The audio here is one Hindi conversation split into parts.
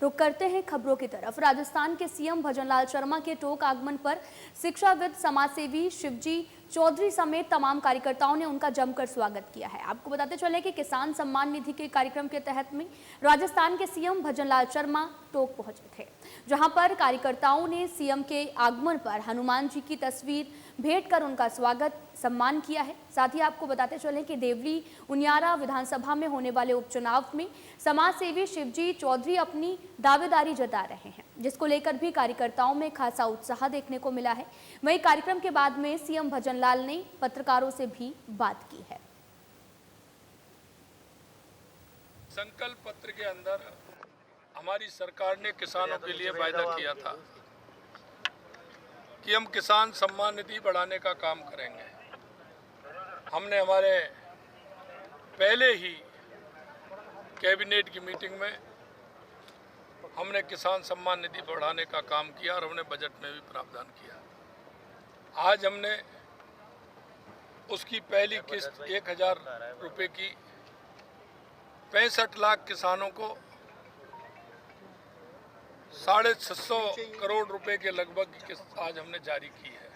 रुक करते हैं खबरों की तरफ। राजस्थान के सीएम भजनलाल शर्मा के टोक आगमन पर शिक्षाविद, समाजसेवी शिवजी चौधरी समेत तमाम कार्यकर्ताओं ने उनका जमकर स्वागत किया है। आपको बताते चले कि किसान सम्मान निधि के कार्यक्रम के तहत में राजस्थान के सीएम भजनलाल शर्मा टोक पहुंचे थे, जहां पर कार्यकर्ताओं ने सीएम के आगमन पर हनुमान जी की तस्वीर भेंट कर उनका स्वागत सम्मान किया है। साथ ही आपको बताते चले कि देवली उनियारा विधानसभा में होने वाले उपचुनाव में समाजसेवी शिवजी चौधरी अपनी दावेदारी जता रहे हैं, जिसको लेकर भी कार्यकर्ताओं में खासा उत्साह देखने को मिला है। वहीं कार्यक्रम के बाद में सीएम भजनलाल ने पत्रकारों से भी बात की है। संकल्प पत्र के अंदर हमारी सरकार ने किसानों के लिए वायदा किया था कि हम किसान सम्मान निधि बढ़ाने का काम करेंगे। हमने हमारे पहले ही कैबिनेट की मीटिंग में हमने किसान सम्मान निधि बढ़ाने का काम किया और हमने बजट में भी प्रावधान किया। आज हमने उसकी पहली किस्त 1000 रुपये की 65 लाख किसानों को 650 करोड़ रुपए के लगभग की किस्त आज हमने जारी की है।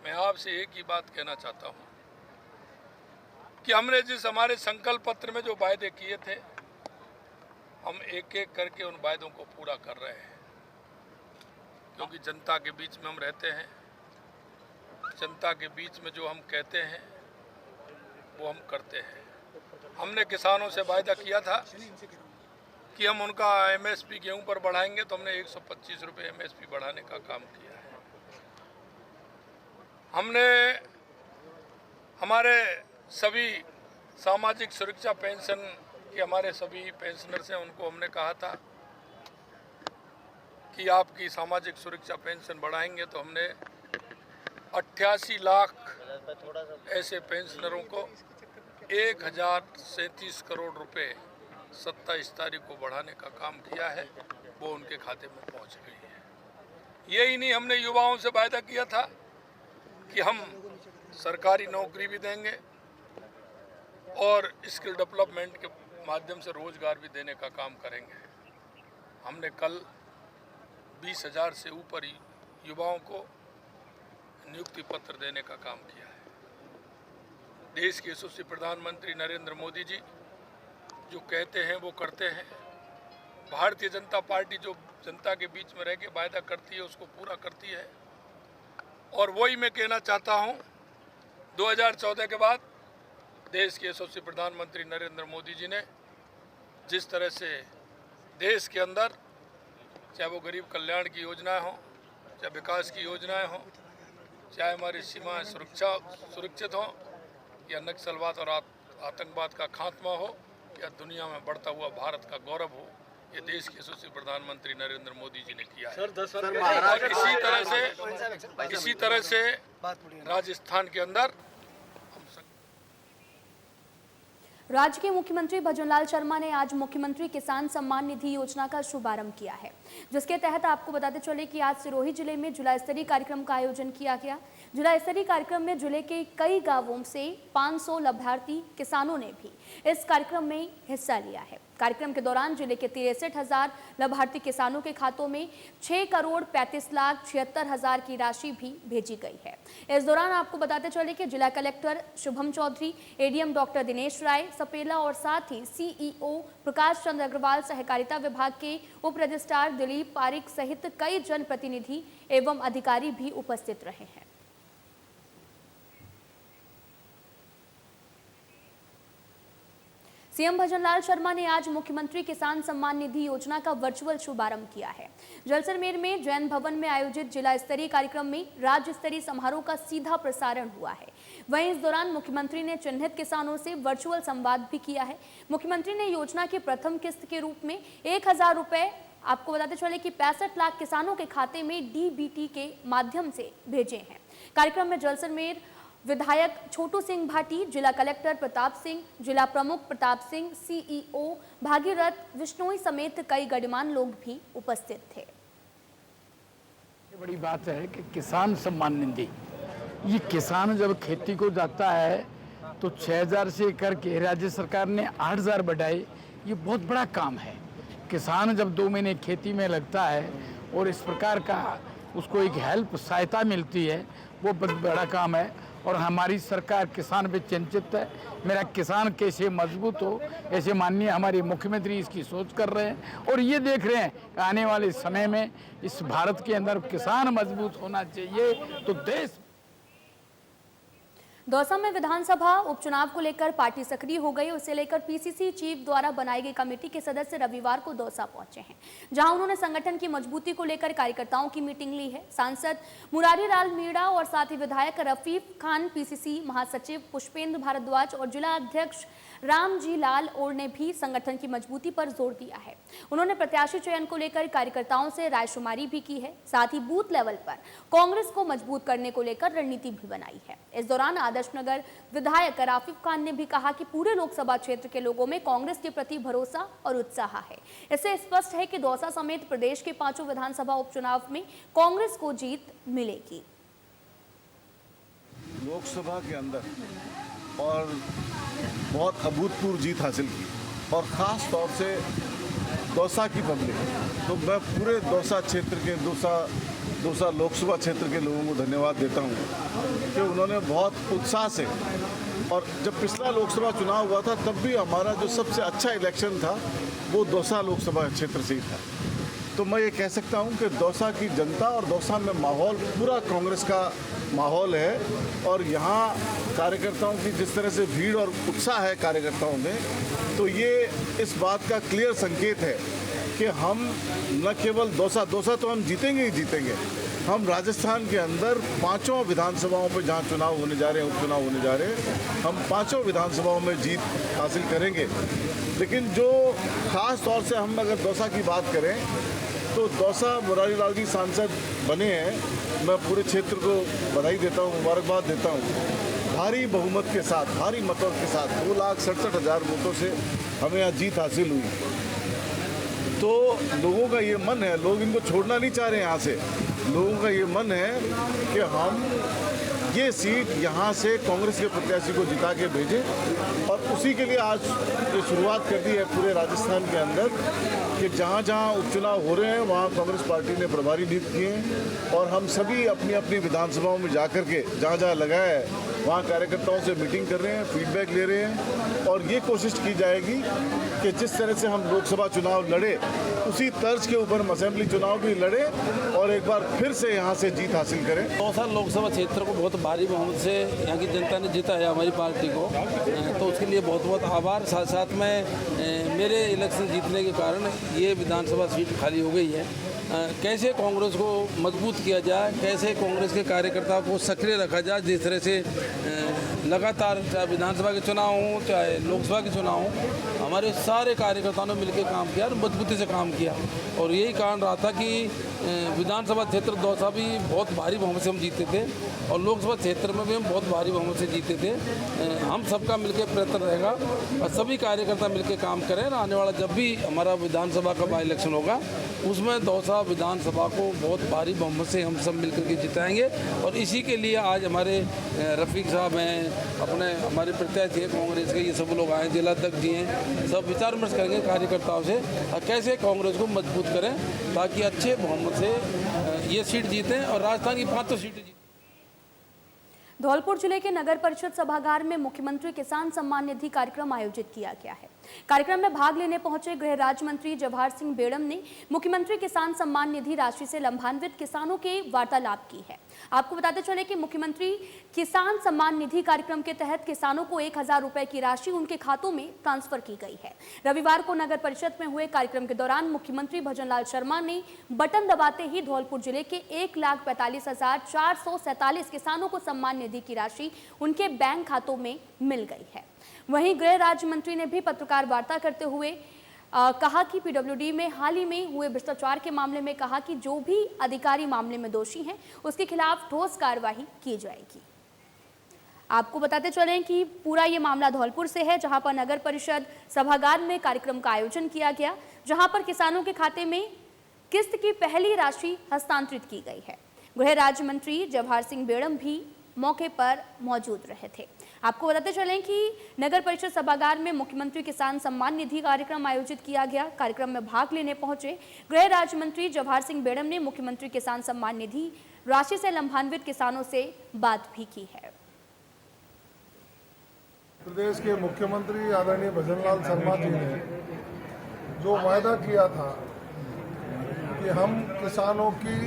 मैं आपसे एक ही बात कहना चाहता हूं कि हमने जिस हमारे संकल्प पत्र में जो वायदे किए थे, हम एक एक करके उन वायदों को पूरा कर रहे हैं, क्योंकि जनता के बीच में हम रहते हैं। जनता के बीच में जो हम कहते हैं वो हम करते हैं। हमने किसानों से वायदा किया था कि हम उनका एमएसपी गेहूं पर बढ़ाएंगे, तो हमने 125 रुपये एमएसपी बढ़ाने का काम किया है। हमने हमारे सभी सामाजिक सुरक्षा पेंशन के हमारे सभी पेंशनर्स हैं, उनको हमने कहा था कि आपकी सामाजिक सुरक्षा पेंशन बढ़ाएंगे, तो हमने 88 लाख ऐसे पेंशनरों को 1037 करोड़ रुपए 27 तारीख को बढ़ाने का काम किया है। वो उनके खाते में पहुंच गई है। यही नहीं, हमने युवाओं से वायदा किया था कि हम सरकारी नौकरी भी देंगे और स्किल डेवलपमेंट के माध्यम से रोजगार भी देने का काम करेंगे। हमने कल 20,000 से ऊपर युवाओं को नियुक्ति पत्र देने का काम किया है। देश के यशस्वी प्रधानमंत्री नरेंद्र मोदी जी जो कहते हैं वो करते हैं। भारतीय जनता पार्टी जो जनता के बीच में रह के वायदा करती है उसको पूरा करती है। और वही मैं कहना चाहता हूं, 2014 के बाद देश के यशस्वी प्रधानमंत्री नरेंद्र मोदी जी ने जिस तरह से देश के अंदर, चाहे वो गरीब कल्याण की योजनाएं हों, चाहे विकास की योजनाएं हों, चाहे हमारी सीमाएं सुरक्षित हों, या नक्सलवाद और आतंकवाद का खात्मा हो, या दुनिया में बढ़ता हुआ भारत का गौरव हो, ये देश के यशस्वी प्रधानमंत्री नरेंद्र मोदी जी ने किया है। और इसी तरह से राजस्थान के अंदर राज्य के मुख्यमंत्री भजनलाल शर्मा ने आज मुख्यमंत्री किसान सम्मान निधि योजना का शुभारंभ किया है, जिसके तहत आपको बताते चले कि आज सिरोही जिले में जिला स्तरीय कार्यक्रम का आयोजन किया गया। जिला स्तरीय कार्यक्रम में जिले के कई गांवों से 500 लाभार्थी किसानों ने भी इस कार्यक्रम में हिस्सा लिया है। कार्यक्रम के दौरान जिले के 63,000 लाभार्थी किसानों के खातों में 6,35,76,000 की राशि भी भेजी गई है। इस दौरान आपको बताते चले कि जिला collector Shubham Chaudhary, ADM doctor Dinesh Rai Sapela और साथ ही सीईओ प्रकाश चंद्र अग्रवाल, सहकारिता विभाग के उप रजिस्ट्रार दिलीप पारिक सहित कई जनप्रतिनिधि एवं अधिकारी भी उपस्थित रहे हैं। सीएम भजनलाल शर्मा ने आज मुख्यमंत्री किसान सम्मान निधि योजना का वर्चुअल शुभारंभ किया है। जैसलमेर में जैन भवन में आयोजित जिला स्तरीय कार्यक्रम में राज्य स्तरीय समारोह का सीधा प्रसारण हुआ है। वहीं इस दौरान मुख्यमंत्री ने चिन्हित किसानों से वर्चुअल संवाद भी किया है। मुख्यमंत्री ने योजना की प्रथम किस्त के रूप में 1000 रुपए आपको बताते चले कि 65 लाख किसानों के खाते में डीबीटी के माध्यम से भेजे हैं। कार्यक्रम में जैसलमेर विधायक छोटू सिंह भाटी, जिला कलेक्टर प्रताप सिंह, जिला प्रमुख प्रताप सिंह, सीईओ भागीरथ विश्नोई समेत कई गणमान्य लोग भी उपस्थित थे। बड़ी बात है कि किसान सम्मान निधि, ये किसान जब खेती को जाता है तो 6000 से करके राज्य सरकार ने 8000 बढ़ाए। ये बहुत बड़ा काम है। किसान जब 2 महीने खेती में लगता है और इस प्रकार का उसको एक हेल्प सहायता मिलती है, वो बहुत बड़ा काम है। और हमारी सरकार किसान पे चिंतित है। मेरा किसान कैसे मजबूत हो, ऐसे माननीय हमारे मुख्यमंत्री इसकी सोच कर रहे हैं और ये देख रहे हैं कि आने वाले समय में इस भारत के अंदर किसान मजबूत होना चाहिए तो देश। दौसा में विधानसभा उपचुनाव को लेकर पार्टी सक्रिय हो गई। उसे लेकर पीसीसी चीफ द्वारा बनाई गई कमेटी के सदस्य रविवार को दौसा पहुंचे हैं, जहां उन्होंने संगठन की मजबूती को लेकर कार्यकर्ताओं की मीटिंग ली है। सांसद मुरारी लाल मीणा और साथ ही विधायक रफीक खान, पीसीसी महासचिव पुष्पेंद्र भारद्वाज और जिला अध्यक्ष रामजी लाल और ने भी संगठन की मजबूती पर जोर दिया है। उन्होंने प्रत्याशी चयन को लेकर कार्यकर्ताओं से रायशुमारी भी की है, साथ ही बूथ लेवल पर कांग्रेस को मजबूत करने को लेकर रणनीति भी बनाई है। इस दौरान आदर्श नगर विधायक रफीक खान ने भी कहा कि पूरे लोकसभा क्षेत्र के लोगों में कांग्रेस के प्रति भरोसा और उत्साह है। इससे स्पष्ट है कि दौसा समेत प्रदेश के 5 विधानसभा उपचुनाव में कांग्रेस को जीत मिलेगी। लोकसभा के अंदर और बहुत अभूतपूर्व जीत हासिल की और ख़ास तौर से दौसा की पब्लिक, तो मैं पूरे दौसा क्षेत्र के दौसा लोकसभा क्षेत्र के लोगों को धन्यवाद देता हूँ कि उन्होंने बहुत उत्साह से, और जब पिछला लोकसभा चुनाव हुआ था तब भी हमारा जो सबसे अच्छा इलेक्शन था वो दौसा लोकसभा क्षेत्र से ही था। तो मैं ये कह सकता हूँ कि दौसा की जनता और दौसा में माहौल पूरा कांग्रेस का माहौल है और यहाँ कार्यकर्ताओं की जिस तरह से भीड़ और उत्साह है कार्यकर्ताओं में, तो ये इस बात का क्लियर संकेत है कि हम न केवल दौसा तो हम जीतेंगे ही जीतेंगे, हम राजस्थान के अंदर 5 विधानसभाओं पर जहाँ चुनाव होने जा रहे हैं, उपचुनाव होने जा रहे हैं, हम 5 विधानसभाओं में जीत हासिल करेंगे। लेकिन जो ख़ास तौर से हम अगर दौसा की बात करें तो दौसा मुरारी लाल जी सांसद बने हैं, मैं पूरे क्षेत्र को बधाई देता हूँ, मुबारकबाद देता हूँ। भारी बहुमत के साथ, भारी मतों के साथ 2,67,000 वोटों से हमें यहाँ जीत हासिल हुई। तो लोगों का ये मन है, लोग इनको छोड़ना नहीं चाह रहे हैं यहाँ से, लोगों का ये मन है कि हम ये सीट यहाँ से कांग्रेस के प्रत्याशी को जिता के भेजें और उसी के लिए आज ये शुरुआत कर दी है पूरे राजस्थान के अंदर कि जहाँ जहाँ उपचुनाव हो रहे हैं वहाँ कांग्रेस पार्टी ने प्रभारी नियुक्त किए हैं और हम सभी अपनी अपनी विधानसभाओं में जा कर के जहाँ जहाँ लगाया है वहाँ कार्यकर्ताओं से मीटिंग कर रहे हैं, फीडबैक ले रहे हैं और ये कोशिश की जाएगी कि जिस तरह से हम लोकसभा चुनाव लड़े उसी तर्ज के ऊपर हम असेंबली चुनाव भी लड़े और एक बार फिर से यहाँ से जीत हासिल करें। दौसा लोकसभा क्षेत्र को बहुत भारी बहुमत से यहाँ की जनता ने जीता है हमारी पार्टी को, तो उसके लिए बहुत बहुत आभार। साथ साथ में मेरे इलेक्शन जीतने के कारण ये विधानसभा सीट खाली हो गई है। कैसे कांग्रेस को मजबूत किया जाए, कैसे कांग्रेस के कार्यकर्ताओं को सक्रिय रखा जाए, जिस तरह से लगातार चाहे विधानसभा के चुनाव हों चाहे लोकसभा के चुनाव हों, हमारे सारे कार्यकर्ताओं ने मिलकर काम किया और मजबूती से काम किया और यही कारण रहा था कि विधानसभा क्षेत्र दौसा भी बहुत भारी बहुमत से हम जीते थे और लोकसभा क्षेत्र में भी हम बहुत भारी बहुमत से जीते थे। हम सबका मिलकर प्रयत्न रहेगा और सभी कार्यकर्ता मिलकर काम करें। आने वाला जब भी हमारा विधानसभा का बाई इलेक्शन होगा उसमें दौसा विधानसभा को बहुत भारी बहुमत से हम सब मिलकर के जिताएंगे और इसी के लिए आज हमारे रफीक साहब हैं, अपने हमारे प्रत्याशी हैं कांग्रेस के, ये सब लोग आए, जिला अध्यक्ष जी हैं, सब विचार विमर्श करेंगे कार्यकर्ताओं से और कैसे कांग्रेस को मजबूत करें ताकि अच्छे बहुमत से ये सीट जीतें और राजस्थान की 5 सीटें जीतें। धौलपुर जिले के नगर परिषद सभागार में मुख्यमंत्री किसान सम्मान निधि कार्यक्रम आयोजित किया गया है। कार्यक्रम में भाग लेने पहुंचे गृह राज्य मंत्री जवाहर सिंह बेड़म ने मुख्यमंत्री किसान सम्मान निधि राशि से लाभान्वित किसानों के वार्तालाप की है। आपको बताते चले कि मुख्यमंत्री किसान सम्मान निधि कार्यक्रम के तहत किसानों को 1,000 रुपए की राशि उनके खातों में ट्रांसफर की गई है। रविवार को नगर परिषद में हुए कार्यक्रम के दौरान मुख्यमंत्री भजनलाल शर्मा ने बटन दबाते ही धौलपुर जिले के 1,45,447 किसानों को सम्मान निधि की राशि उनके बैंक खातों में मिल गई है। वहीं गृह राज्य मंत्री ने भी पत्रकार वार्ता करते हुए कहा कि पीडब्ल्यूडी में हाल ही में हुए भ्रष्टाचार के मामले में कहा कि जो भी अधिकारी मामले में दोषी हैं उसके खिलाफ ठोस कार्रवाई की जाएगी। आपको बताते चलें कि पूरा ये मामला धौलपुर से है, जहां पर नगर परिषद सभागार में कार्यक्रम का आयोजन किया गया, जहां पर किसानों के खाते में किस्त की पहली राशि हस्तांतरित की गई है। गृह राज्य मंत्री जवाहर सिंह बेड़म भी मौके पर मौजूद रहे थे। आपको बताते चलें कि नगर परिषद सभागार में मुख्यमंत्री किसान सम्मान निधि कार्यक्रम आयोजित किया गया। कार्यक्रम में भाग लेने पहुंचे गृह राज्य मंत्री जवाहर सिंह बेड़म ने मुख्यमंत्री किसान सम्मान निधि राशि से लाभान्वित किसानों से बात भी की है। प्रदेश के मुख्यमंत्री आदरणीय भजनलाल शर्मा जी ने जो वायदा किया था कि हम किसानों की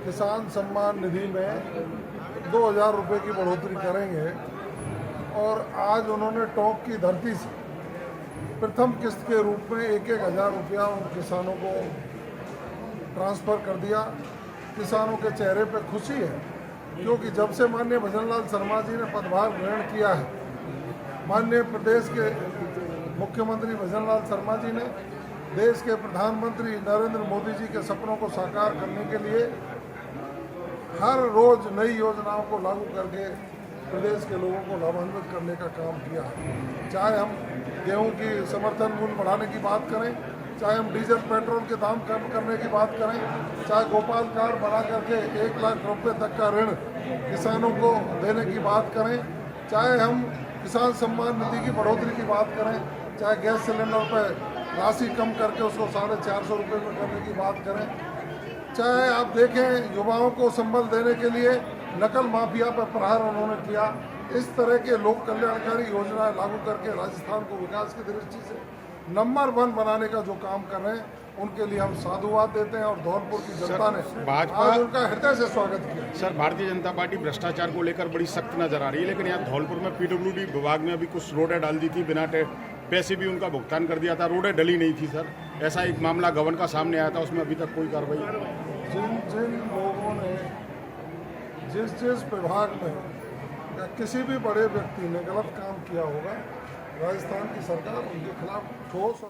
किसान सम्मान निधि में 2000 रुपये की बढ़ोतरी करेंगे और आज उन्होंने टोंक की धरती से प्रथम किस्त के रूप में 1,000 रुपया उन किसानों को ट्रांसफ़र कर दिया। किसानों के चेहरे पर खुशी है क्योंकि जब से माननीय भजनलाल शर्मा जी ने पदभार ग्रहण किया है, माननीय प्रदेश के मुख्यमंत्री भजनलाल शर्मा जी ने देश के प्रधानमंत्री नरेंद्र मोदी जी के सपनों को साकार करने के लिए हर रोज नई योजनाओं को लागू करके प्रदेश के लोगों को लाभान्वित करने का काम किया है। चाहे हम गेहूं की समर्थन मूल्य बढ़ाने की बात करें, चाहे हम डीजल पेट्रोल के दाम कम करने की बात करें, चाहे गोपाल कार्ड बना करके 1 लाख रुपये तक का ऋण किसानों को देने की बात करें, चाहे हम किसान सम्मान निधि की बढ़ोतरी की बात करें, चाहे गैस सिलेंडर पर राशि कम करके उसको 450 रुपये में करने की बात करें, चाहे आप देखें युवाओं को संबल देने के लिए नकल माफिया पर प्रहार उन्होंने किया। इस तरह के लोक कल्याणकारी योजनाएं लागू करके राजस्थान को विकास की दृष्टि से नंबर 1 बनाने का जो काम कर रहे हैं उनके लिए हम साधुवाद देते हैं और धौलपुर की जनता ने आज उनका हृदय से स्वागत किया। सर, भारतीय जनता पार्टी भ्रष्टाचार को लेकर बड़ी सख्त नजर आ रही है, लेकिन यहाँ धौलपुर में पीडब्ल्यूडी विभाग ने अभी कुछ रोडें डाल दी थी, बिना पैसे भी उनका भुगतान कर दिया था, रोडें डली नहीं थी। सर, ऐसा एक मामला गवन का सामने आया था, उसमें अभी तक कोई कार्रवाई। जिन लोगों ने जिस विभाग में या किसी भी बड़े व्यक्ति ने गलत काम किया होगा, राजस्थान की सरकार उनके खिलाफ ठोस।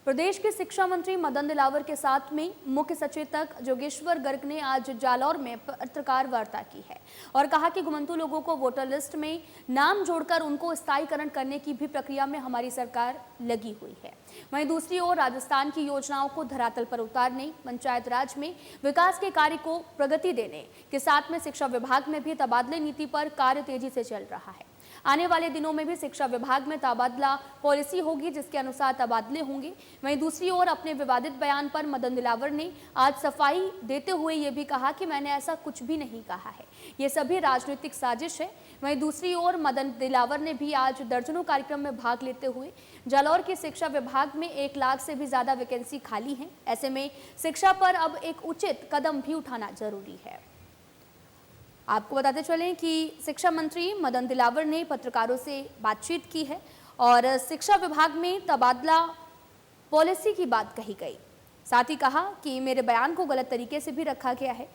प्रदेश के शिक्षा मंत्री मदन दिलावर के साथ में मुख्य सचेतक जोगेश्वर गर्ग ने आज जालौर में पत्रकार वार्ता की है और कहा कि घुमंतु लोगों को वोटर लिस्ट में नाम जोड़कर उनको स्थायीकरण करने की भी प्रक्रिया में हमारी सरकार लगी हुई है। वहीं दूसरी ओर राजस्थान की योजनाओं को धरातल पर उतारने, पंचायत राज में विकास के कार्य को प्रगति देने के साथ में शिक्षा विभाग में भी तबादले नीति पर कार्य तेजी से चल रहा है। आने वाले दिनों में भी शिक्षा विभाग में तबादला पॉलिसी होगी जिसके अनुसार तबादले होंगे। वहीं दूसरी ओर अपने विवादित बयान पर मदन दिलावर ने आज सफाई देते हुए ये भी कहा कि मैंने ऐसा कुछ भी नहीं कहा है, ये सभी राजनीतिक साजिश है। वहीं दूसरी ओर मदन दिलावर ने भी आज दर्जनों कार्यक्रम में भाग लेते हुए जालौर के शिक्षा विभाग में 1 लाख से भी ज्यादा वैकेंसी खाली है, ऐसे में शिक्षा पर अब एक उचित कदम भी उठाना जरूरी है। आपको बताते चलें कि शिक्षा मंत्री मदन दिलावर ने पत्रकारों से बातचीत की है और शिक्षा विभाग में तबादला पॉलिसी की बात कही गई। साथ ही कहा कि मेरे बयान को गलत तरीके से भी रखा गया है।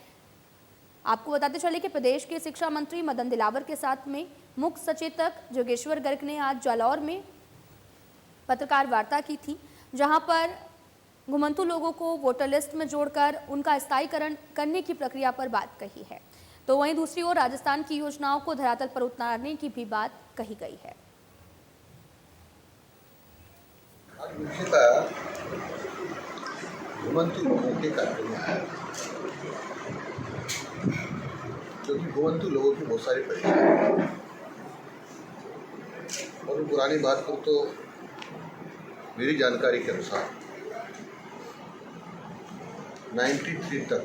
आपको बताते चले कि प्रदेश के शिक्षा मंत्री मदन दिलावर के साथ में मुख्य सचेतक जोगेश्वर गर्ग ने आज जालौर में पत्रकार वार्ता की थी, जहां पर घुमंतु लोगों को वोटर लिस्ट में जोड़कर उनका स्थायीकरण करने की प्रक्रिया पर बात कही है। तो वहीं दूसरी ओर राजस्थान की योजनाओं को धरातल पर उतारने की भी बात कही गई है। मुख्यतः घुमंतु लोगों के कार्यक्रम में आया क्योंकि घुमंतु लोगों की बहुत सारी परेशानी और पुरानी बात करूँ तो मेरी जानकारी के अनुसार 93 तक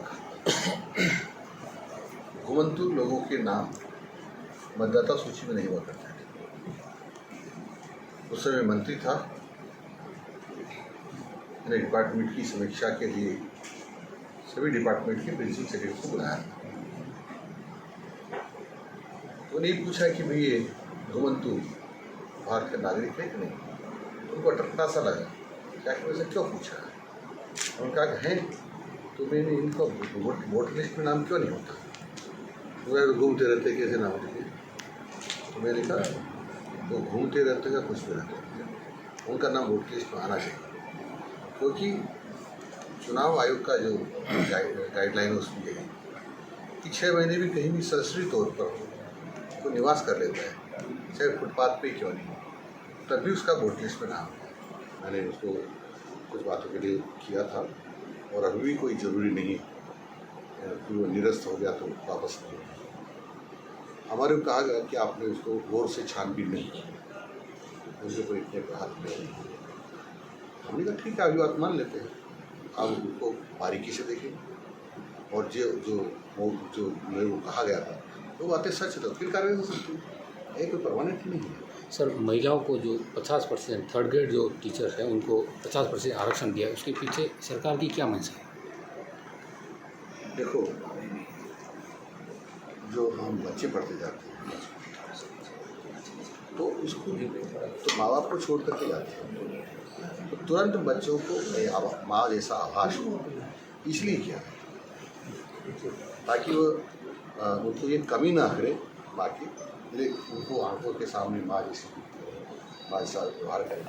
घुमंतु लोगों के नाम मतदाता सूची में नहीं हुआ करते थे। उस समय मंत्री था, मैंने डिपार्टमेंट की समीक्षा के लिए सभी डिपार्टमेंट के प्रिंसिपल सेक्रेटरी को बुलाया। तो नहीं पूछा कि भाई ये घुमंतु भारत के नागरिक है कि नहीं। उनको अटकना सा लगा, क्या वैसे क्यों पूछा। उन्होंने कहा कि हैं, तो मैंने इनको वोटर लिस्ट में नाम क्यों नहीं होता, वो घूमते रहते कैसे नाम लिखे। तो मैंने कहा वो घूमते रहते या कुछ भी रहते, उनका नाम वोटर लिस्ट में आना चाहिए, क्योंकि चुनाव आयोग का जो गाइडलाइन उसमें है कि 6 महीने भी कहीं भी सरसरी तौर पर कोई निवास कर लेता है, चाहे फुटपाथ पे क्यों नहीं, तब भी उसका वोटर लिस्ट में नाम है। मैंने उसको कुछ बातों के लिए किया था और अभी भी कोई ज़रूरी नहीं है कि वो निरस्त हो गया तो वापस नहीं। हमारे को कहा गया कि आपने उसको गौर से छानबीन नहीं की, उनके कोई इतने हाथ में नहीं। हमने कहा ठीक है, अभी बात मान लेते हैं, आप उनको बारीकी से देखें और जो मेरे को कहा गया था वो बातें सच है तो फिर कार्रवाई हो सकती है, कोई परमानेंट नहीं है। सर, महिलाओं को जो 50% थर्ड ग्रेड जो टीचर है उनको 50% आरक्षण दिया, उसके पीछे सरकार की क्या मंशा है? देखो, जो हम बच्चे पढ़ते जाते हैं तो स्कूल तो माँ बाप को छोड़ करके जाते हैं, तो तुरंत बच्चों को माँ जैसा आभास हो, इसलिए किया ताकि वो उनको ये कमी ना करे माँ की, उनको आंखों के सामने माँ जैसा व्यवहार करें।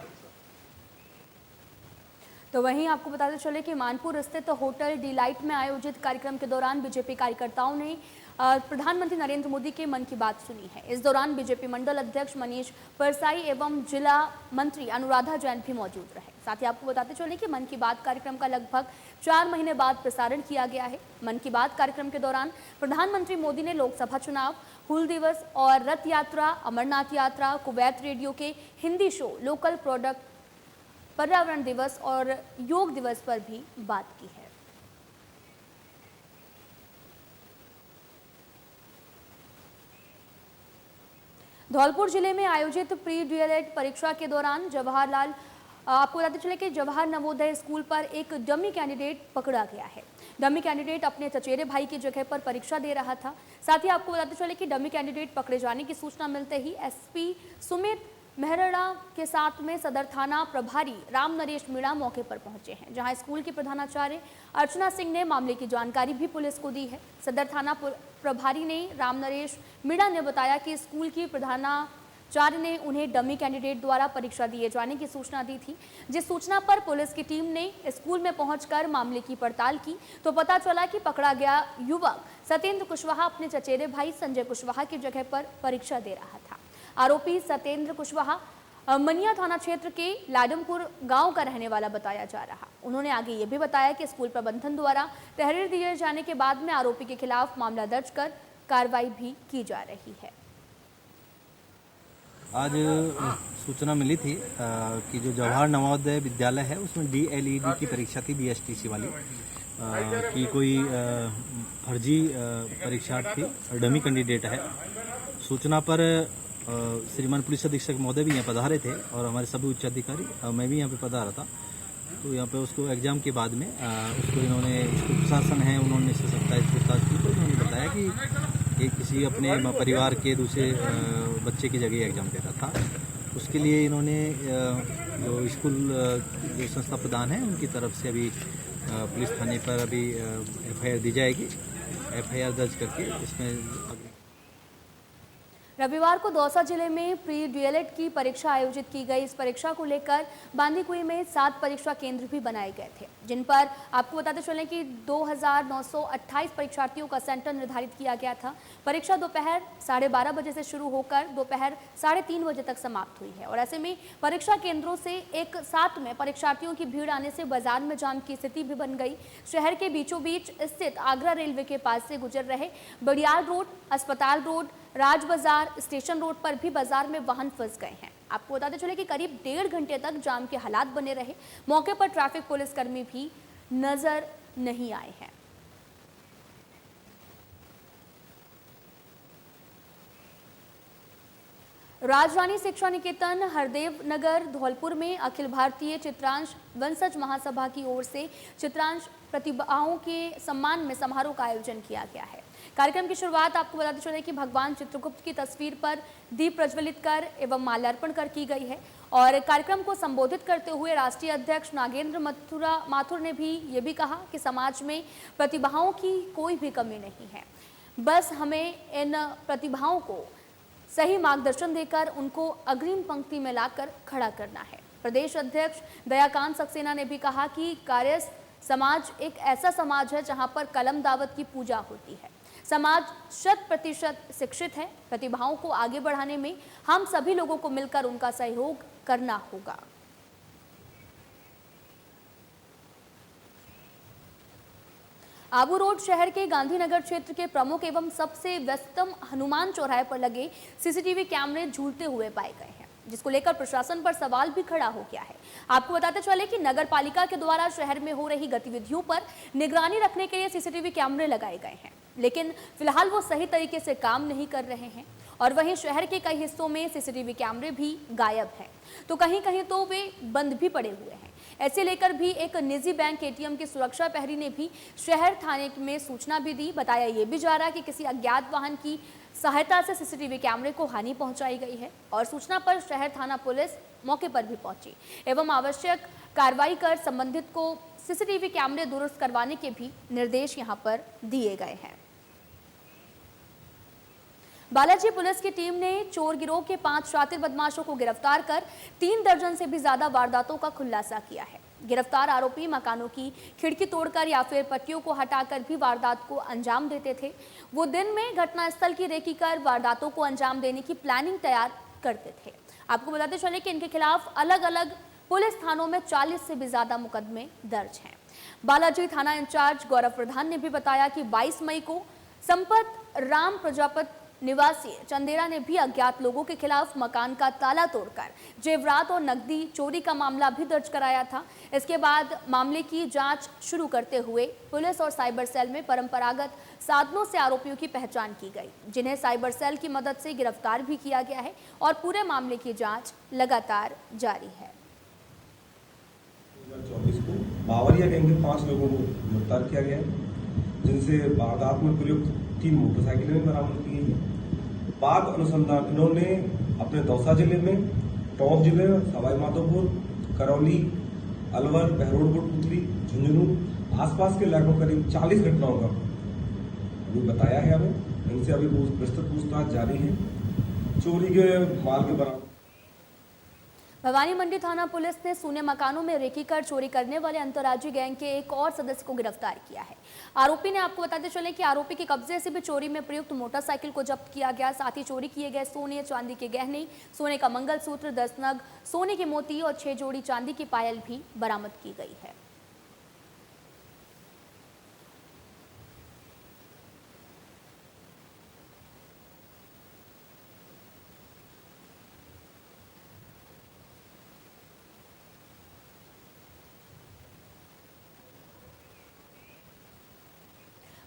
तो वहीं आपको बताते चले कि मानपुर स्थित होटल डिलाइट में आयोजित कार्यक्रम के दौरान बीजेपी कार्यकर्ताओं ने प्रधानमंत्री नरेंद्र मोदी के मन की बात सुनी है। इस दौरान बीजेपी मंडल अध्यक्ष मनीष परसाई एवं जिला मंत्री अनुराधा जैन भी मौजूद रहे। साथ ही आपको बताते चले कि मन की बात कार्यक्रम का लगभग 4 महीने बाद प्रसारण किया गया है। मन की बात कार्यक्रम के दौरान प्रधानमंत्री मोदी ने लोकसभा चुनाव, हूल दिवस और रथ यात्रा, अमरनाथ यात्रा, कुवैत रेडियो के हिंदी शो, लोकल प्रोडक्ट, पर्यावरण दिवस और योग दिवस पर भी बात की है। धौलपुर जिले में आयोजित प्री डीएलएड परीक्षा के दौरान आपको बताते चले कि जवाहर नवोदय स्कूल पर एक डमी कैंडिडेट पकड़ा गया है। डमी कैंडिडेट अपने चचेरे भाई की जगह पर परीक्षा दे रहा था। साथ ही आपको बताते चले कि डमी कैंडिडेट पकड़े जाने की सूचना मिलते ही एसपी सुमित मेहरड़ा के साथ में सदर थाना प्रभारी राम नरेश मीणा मौके पर पहुंचे हैं, जहां स्कूल की प्रधानाचार्य अर्चना सिंह ने मामले की जानकारी भी पुलिस को दी है। सदर थाना प्रभारी ने राम नरेश मीणा ने बताया कि स्कूल की प्रधानाचार्य ने उन्हें डमी कैंडिडेट द्वारा परीक्षा दिए जाने की सूचना दी थी, जिस सूचना पर पुलिस की टीम ने स्कूल में पहुंचकर मामले की पड़ताल की तो पता चला कि पकड़ा गया युवक सत्येंद्र कुशवाहा अपने चचेरे भाई संजय कुशवाहा की जगह पर परीक्षा दे रहा था। आरोपी सत्येंद्र कुशवाहा मनिया थाना क्षेत्र के लाडमपुर गांव का रहने वाला बताया जा रहा। उन्होंने आगे ये भी बताया कि स्कूल प्रबंधन द्वारा तहरीर दिए जाने के बाद में आरोपी के खिलाफ मामला दर्ज कर कार्रवाई भी की जा रही है। आज सूचना मिली थी कि जो जवाहर नवोदय विद्यालय है उसमें डीएलईडी की परीक्षा थी, बीएसटीसी वाली कि कोई फर्जी परीक्षार्थी डमी कैंडिडेट है। सूचना पर श्रीमान पुलिस अधीक्षक महोदय भी यहाँ पधारे थे और हमारे सभी उच्च अधिकारी, मैं भी यहाँ पे पधारा था। तो यहाँ पे उसको एग्जाम के बाद में उसको इन्होंने, स्कूल प्रशासन है, उन्होंने इससे 27 पूछताछ की तो उन्होंने बताया कि एक किसी अपने परिवार के दूसरे बच्चे की जगह एग्जाम दे रहा था। उसके लिए इन्होंने जो स्कूल जो संस्था प्रधान है उनकी तरफ से अभी पुलिस थाने पर अभी एफआईआर दी जाएगी। एफआईआर दर्ज करके इसमें रविवार को दौसा जिले में प्री डीएलएड की परीक्षा आयोजित की गई। इस परीक्षा को लेकर बांदीकुई में 7 परीक्षा केंद्र भी बनाए गए थे, जिन पर आपको बताते चलें कि 2928 परीक्षार्थियों का सेंटर निर्धारित किया गया था। परीक्षा दोपहर 12:30 बजे से शुरू होकर दोपहर 3:30 बजे तक समाप्त हुई है और ऐसे में परीक्षा केंद्रों से एक साथ में परीक्षार्थियों की भीड़ आने से बाजार में जाम की स्थिति भी बन गई। शहर के बीचों बीच स्थित आगरा रेलवे के पास से गुजर रहे बड़ियाल रोड, अस्पताल रोड, राज बाजार, स्टेशन रोड पर भी बाजार में वाहन फंस गए हैं। आपको बताते चले कि करीब 1.5 घंटे तक जाम के हालात बने रहे। मौके पर ट्रैफिक पुलिसकर्मी भी नजर नहीं आए हैं। राजरानी शिक्षा निकेतन हरदेव नगर धौलपुर में अखिल भारतीय चित्रांश वंशज महासभा की ओर से चित्रांश प्रतिभाओं के सम्मान में समारोह का आयोजन किया गया है। कार्यक्रम की शुरुआत आपको बताते चले कि भगवान चित्रगुप्त की तस्वीर पर दीप प्रज्वलित कर एवं माल्यार्पण कर की गई है और कार्यक्रम को संबोधित करते हुए राष्ट्रीय अध्यक्ष नागेंद्र माथुर ने भी ये भी कहा कि समाज में प्रतिभाओं की कोई भी कमी नहीं है, बस हमें इन प्रतिभाओं को सही मार्गदर्शन देकर उनको अग्रिम पंक्ति में लाकर खड़ा करना है। प्रदेश अध्यक्ष दयाकांत सक्सेना ने भी कहा कि कार्य समाज एक ऐसा समाज है जहां पर कलम दावत की पूजा होती है। समाज 100% शिक्षित है। प्रतिभाओं को आगे बढ़ाने में हम सभी लोगों को मिलकर उनका सहयोग करना होगा। आबू रोड शहर के गांधीनगर क्षेत्र के प्रमुख एवं सबसे व्यस्ततम हनुमान चौराहे पर लगे सीसीटीवी कैमरे झूलते हुए पाए गए हैं, जिसको लेकर प्रशासन पर सवाल भी खड़ा हो गया है। आपको बताते चले कि नगर पालिका के द्वारा शहर में हो रही गतिविधियों पर निगरानी रखने के लिए सीसीटीवी कैमरे लगाए गए हैं, लेकिन फिलहाल वो सही तरीके से काम नहीं कर रहे हैं और वहीं शहर के कई हिस्सों में सीसीटीवी कैमरे भी गायब हैं, तो कहीं कहीं तो वे बंद भी पड़े हुए हैं। ऐसे लेकर भी एक निजी बैंक एटीएम के सुरक्षा प्रहरी ने भी शहर थाने में सूचना भी दी। बताया ये भी जा रहा है कि किसी अज्ञात वाहन की सहायता से सीसीटीवी कैमरे को हानि पहुंचाई गई है और सूचना पर शहर थाना पुलिस मौके पर भी पहुंची एवं आवश्यक कार्रवाई कर संबंधित को सीसीटीवी कैमरे दुरुस्त करवाने के भी निर्देश यहां पर दिए गए हैं। बालाजी पुलिस की टीम ने चोर गिरोह के 5 शातिर बदमाशों को गिरफ्तार कर 3 दर्जन से भी ज्यादा वारदातों का खुलासा किया है। गिरफ्तार आरोपी मकानों की खिड़की तोड़कर या फिर पट्टियों को हटाकर भी वारदात को अंजाम देते थे। वो दिन में घटनास्थल की रेकी कर वारदातों को अंजाम देने की प्लानिंग तैयार करते थे। आपको बताते चले कि इनके खिलाफ अलग अलग पुलिस थानों में 40 से भी ज्यादा मुकदमे दर्ज हैं। बालाजी थाना इंचार्ज गौरव प्रधान ने भी बताया कि 22 मई को संपत राम प्रजापत निवासी चंदेरा ने भी अज्ञात लोगों के खिलाफ मकान का ताला तोड़कर जेवरात और नकदी चोरी का मामला भी दर्ज कराया था। इसके बाद मामले की जांच शुरू करते हुए पुलिस और साइबर सेल में परंपरागत साधनों से आरोपियों की पहचान की गई, जिन्हें साइबर सेल की मदद से गिरफ्तार भी किया गया है और पूरे मामले की जांच लगातार जारी है। 2024 को बावरिया गैंग के 5 लोगों को गिरफ्तार किया गया है, जिनसे वारदात में प्रयुक्त 3 मोटरसाइकिलें बरामद की गई है। बाद अनुसंधान इन्होंने अपने दौसा जिले में, टॉप जिले में, सवाई माधोपुर, करौली, अलवर, बहरोडपुर, पुतली, झुंझुनू आसपास के इलाकों करीब 40 घटनाओं का अभी बताया है हमें। इनसे अभी विस्तृत पूछताछ जारी है। चोरी के माल के बरामद। भवानी मंडी थाना पुलिस ने सूने मकानों में रेकी कर चोरी करने वाले अंतर्राज्यीय गैंग के एक और सदस्य को गिरफ्तार किया है। आरोपी ने, आपको बताते चले कि आरोपी के कब्जे से भी चोरी में प्रयुक्त मोटरसाइकिल को जब्त किया गया। साथ ही चोरी किए गए सोने, चांदी के गहने, सोने का मंगलसूत्र, 10 नग सोने के मोती और 6 जोड़ी चांदी की पायल भी बरामद की गई है।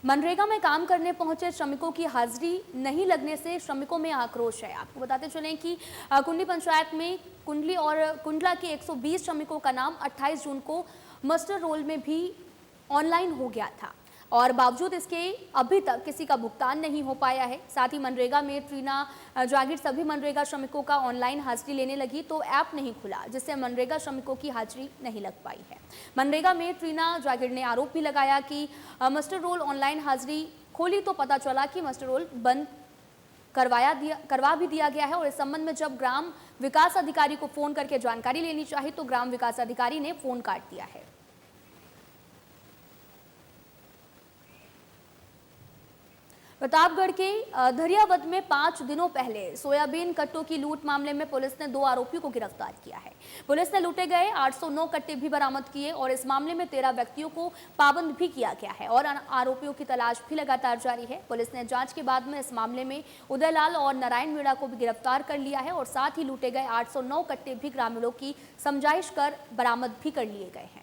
मनरेगा में काम करने पहुंचे श्रमिकों की हाजिरी नहीं लगने से श्रमिकों में आक्रोश है। आपको बताते चलें कि कुंडली पंचायत में कुंडली और कुंडला के 120 श्रमिकों का नाम 28 जून को मस्टर रोल में भी ऑनलाइन हो गया था और बावजूद इसके अभी तक किसी का भुगतान नहीं हो पाया है। साथ ही मनरेगा में ट्रीना जागीर सभी मनरेगा श्रमिकों का ऑनलाइन हाजिरी लेने लगी तो ऐप नहीं खुला, जिससे मनरेगा श्रमिकों की हाजिरी नहीं लग पाई है। मनरेगा में ट्रीना जागीर ने आरोप भी लगाया कि मस्टर रोल ऑनलाइन हाजिरी खोली तो पता चला कि मस्टर रोल बंद करवा भी दिया गया है और इस संबंध में जब ग्राम विकास अधिकारी को फोन करके जानकारी लेनी चाहिए तो ग्राम विकास अधिकारी ने फोन काट दिया है। प्रतापगढ़ के धरियावद में 5 दिनों पहले सोयाबीन कट्टों की लूट मामले में पुलिस ने 2 आरोपियों को गिरफ्तार किया है। पुलिस ने लूटे गए 809 कट्टे भी बरामद किए और इस मामले में 13 व्यक्तियों को पाबंद भी किया गया है और आरोपियों की तलाश भी लगातार जारी है। पुलिस ने जांच के बाद में इस मामले में उदयलाल और नारायण मीणा को भी गिरफ्तार कर लिया है और साथ ही लूटे गए 809 कट्टे भी ग्रामीणों की समझाइश कर बरामद भी कर लिए गए हैं।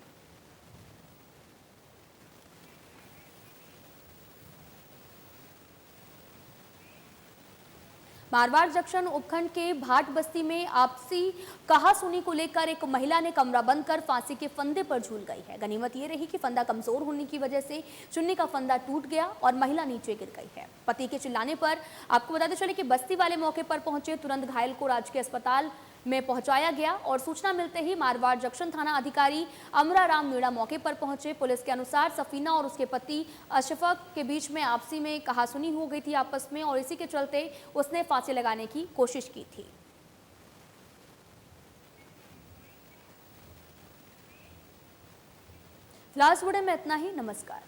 मारवाड़ जंक्शन उपखंड के भाट बस्ती में आपसी कहासुनी को लेकर एक महिला ने कमरा बंद कर फांसी के फंदे पर झूल गई है। गनीमत ये रही कि फंदा कमजोर होने की वजह से चुन्नी का फंदा टूट गया और महिला नीचे गिर गई है। पति के चिल्लाने पर आपको बताते चले कि बस्ती वाले मौके पर पहुंचे, तुरंत घायल को राजकीय अस्पताल में पहुंचाया गया और सूचना मिलते ही मारवाड़ जंक्शन थाना अधिकारी अमरा राम मीणा मौके पर पहुंचे। पुलिस के अनुसार सफीना और उसके पति अशफक के बीच में आपसी में कहासुनी हो गई थी आपस में और इसी के चलते उसने फांसी लगाने की कोशिश की थी। फिलहाल इस वीडियो में इतना ही। नमस्कार।